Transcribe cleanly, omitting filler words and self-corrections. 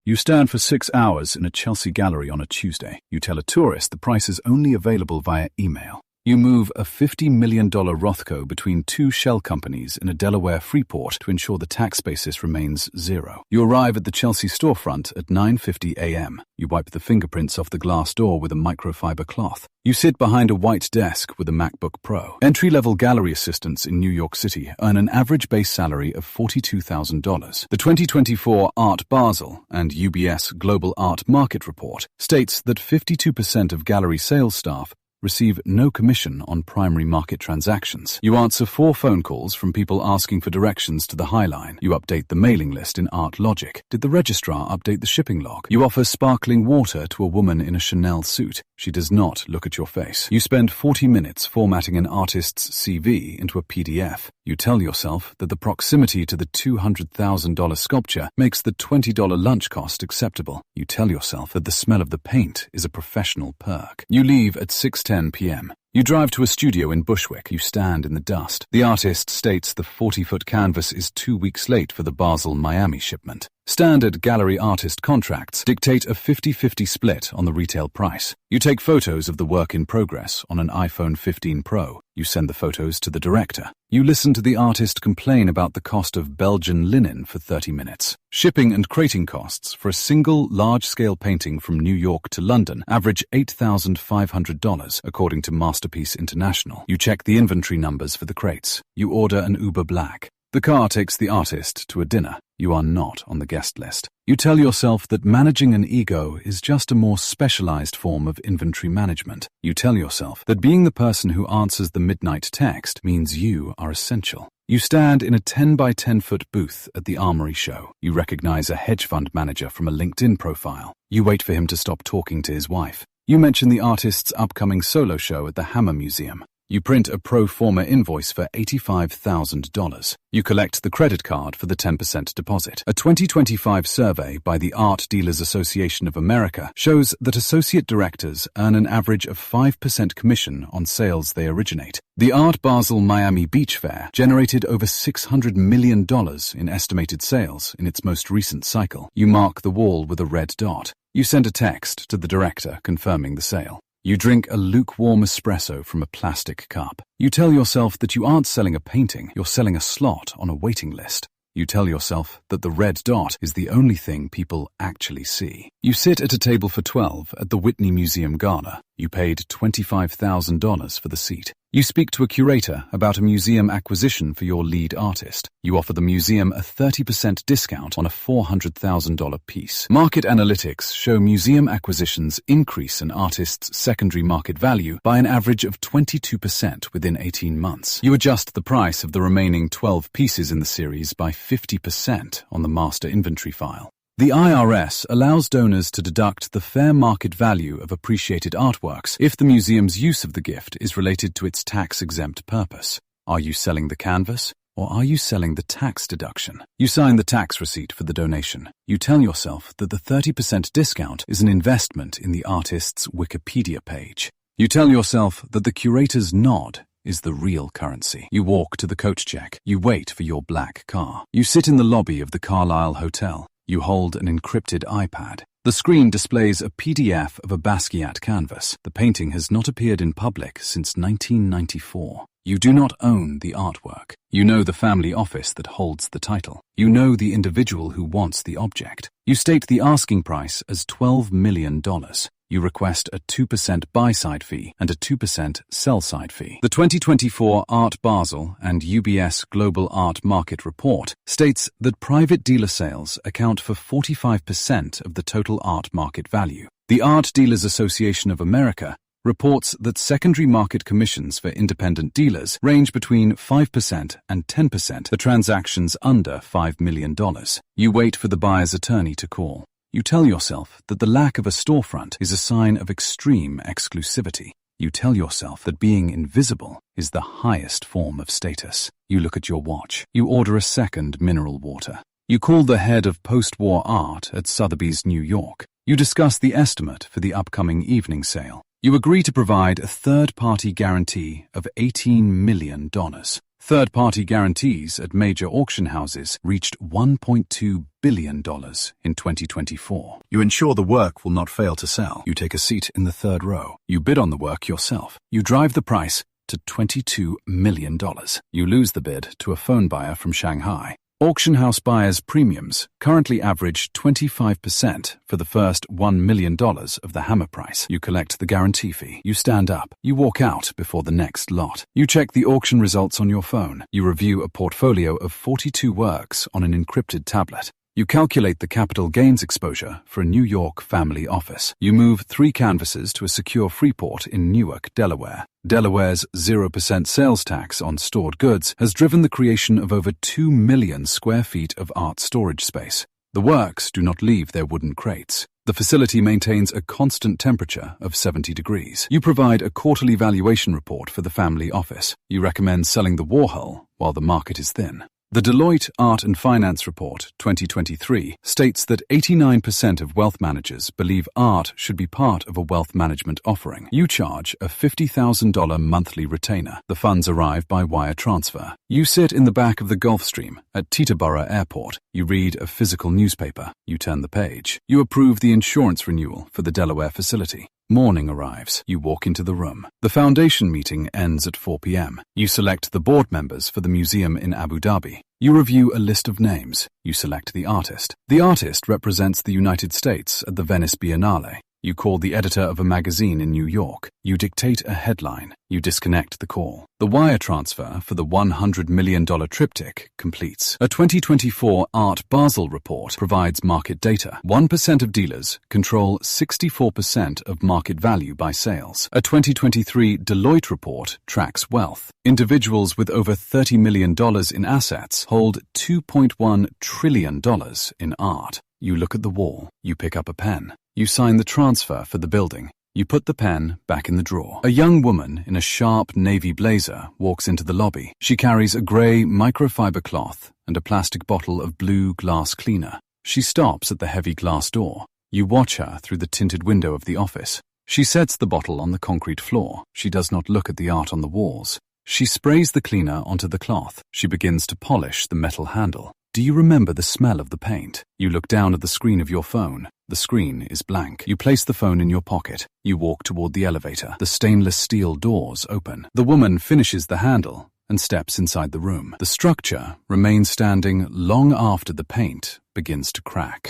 You stand for 6 hours in a Chelsea gallery on a Tuesday. You tell a tourist the price is only available via email. You move a $50 million Rothko between two shell companies in a Delaware Freeport to ensure the tax basis remains zero. You arrive at the Chelsea storefront at 9:50 a.m. You wipe the fingerprints off the glass door with a microfiber cloth. You sit behind a white desk with a MacBook Pro. Entry-level gallery assistants in New York City earn an average base salary of $42,000. The 2024 Art Basel and UBS Global Art Market Report states that 52% of gallery sales staff receive no commission on primary market transactions. You answer 4 phone calls from people asking for directions to the High Line. You update the mailing list in Art Logic. Did the registrar update the shipping log? You offer sparkling water to a woman in a Chanel suit. She does not look at your face. You spend 40 minutes formatting an artist's CV into a PDF. You tell yourself that the proximity to the $200,000 sculpture makes the $20 lunch cost acceptable. You tell yourself that the smell of the paint is a professional perk. You leave at 6:10 p.m. You drive to a studio in Bushwick. You stand in the dust. The artist states the 40-foot canvas is 2 weeks late for the Basel Miami shipment. Standard gallery artist contracts dictate a 50-50 split on the retail price. You take photos of the work in progress on an iPhone 15 Pro. You send the photos to the director. You listen to the artist complain about the cost of Belgian linen for 30 minutes. Shipping and crating costs for a single large-scale painting from New York to London average $8,500, according to Masterpiece International. You check the inventory numbers for the crates. You order an Uber Black. The car takes the artist to a dinner. You are not on the guest list. You tell yourself that managing an ego is just a more specialized form of inventory management. You tell yourself that being the person who answers the midnight text means you are essential. You stand in a 10 by 10 foot booth at the Armory Show. You recognize a hedge fund manager from a LinkedIn profile. You wait for him to stop talking to his wife. You mention the artist's upcoming solo show at the Hammer Museum. You print a pro forma invoice for $85,000. You collect the credit card for the 10% deposit. A 2025 survey by the Art Dealers Association of America shows that associate directors earn an average of 5% commission on sales they originate. The Art Basel Miami Beach Fair generated over $600 million in estimated sales in its most recent cycle. You mark the wall with a red dot. You send a text to the director confirming the sale. You drink a lukewarm espresso from a plastic cup. You tell yourself that you aren't selling a painting, you're selling a slot on a waiting list. You tell yourself that the red dot is the only thing people actually see. You sit at a table for 12 at the Whitney Museum Gala. You paid $25,000 for the seat. You speak to a curator about a museum acquisition for your lead artist. You offer the museum a 30% discount on a $400,000 piece. Market analytics show museum acquisitions increase an artist's secondary market value by an average of 22% within 18 months. You adjust the price of the remaining 12 pieces in the series by 50% on the master inventory file. The IRS allows donors to deduct the fair market value of appreciated artworks if the museum's use of the gift is related to its tax-exempt purpose. Are you selling the canvas, or are you selling the tax deduction? You sign the tax receipt for the donation. You tell yourself that the 30% discount is an investment in the artist's Wikipedia page. You tell yourself that the curator's nod is the real currency. You walk to the coat check. You wait for your black car. You sit in the lobby of the Carlisle Hotel. You hold an encrypted iPad. The screen displays a PDF of a Basquiat canvas. The painting has not appeared in public since 1994. You do not own the artwork. You know the family office that holds the title. You know the individual who wants the object. You state the asking price as $12 million. You request a 2% buy-side fee and a 2% sell-side fee. The 2024 Art Basel and UBS Global Art Market Report states that private dealer sales account for 45% of the total art market value. The Art Dealers Association of America reports that secondary market commissions for independent dealers range between 5% and 10% for transactions under $5 million. You wait for the buyer's attorney to call. You tell yourself that the lack of a storefront is a sign of extreme exclusivity. You tell yourself that being invisible is the highest form of status. You look at your watch. You order a second mineral water. You call the head of post-war art at Sotheby's, New York. You discuss the estimate for the upcoming evening sale. You agree to provide a third-party guarantee of $18 million. Third-party guarantees at major auction houses reached $1.2 billion in 2024. You ensure the work will not fail to sell. You take a seat in the third row. You bid on the work yourself. You drive the price to $22 million. You lose the bid to a phone buyer from Shanghai. Auction house buyers' premiums currently average 25% for the first $1 million of the hammer price. You collect the guarantee fee. You stand up. You walk out before the next lot. You check the auction results on your phone. You review a portfolio of 42 works on an encrypted tablet. You calculate the capital gains exposure for a New York family office. You move 3 canvases to a secure Freeport in Newark, Delaware. Delaware's 0% sales tax on stored goods has driven the creation of over 2 million square feet of art storage space. The works do not leave their wooden crates. The facility maintains a constant temperature of 70 degrees. You provide a quarterly valuation report for the family office. You recommend selling the Warhol while the market is thin. The Deloitte Art and Finance Report 2023 states that 89% of wealth managers believe art should be part of a wealth management offering. You charge a $50,000 monthly retainer. The funds arrive by wire transfer. You sit in the back of the Gulfstream at Teterboro Airport. You read a physical newspaper. You turn the page. You approve the insurance renewal for the Delaware facility. Morning arrives. You walk into the room. The foundation meeting ends at 4 p.m. You select the board members for the museum in Abu Dhabi. You review a list of names. You select the artist. The artist represents the United States at the Venice Biennale. You call the editor of a magazine in New York. You dictate a headline. You disconnect the call. The wire transfer for the $100 million triptych completes. A 2024 Art Basel report provides market data. 1% of dealers control 64% of market value by sales. A 2023 Deloitte report tracks wealth. Individuals with over $30 million in assets hold $2.1 trillion in art. You look at the wall. You pick up a pen. You sign the transfer for the building. You put the pen back in the drawer. A young woman in a sharp navy blazer walks into the lobby. She carries a grey microfiber cloth and a plastic bottle of blue glass cleaner. She stops at the heavy glass door. You watch her through the tinted window of the office. She sets the bottle on the concrete floor. She does not look at the art on the walls. She sprays the cleaner onto the cloth. She begins to polish the metal handle. Do you remember the smell of the paint? You look down at the screen of your phone. The screen is blank. You place the phone in your pocket. You walk toward the elevator. The stainless steel doors open. The woman finishes the handle and steps inside the room. The structure remains standing long after the paint begins to crack.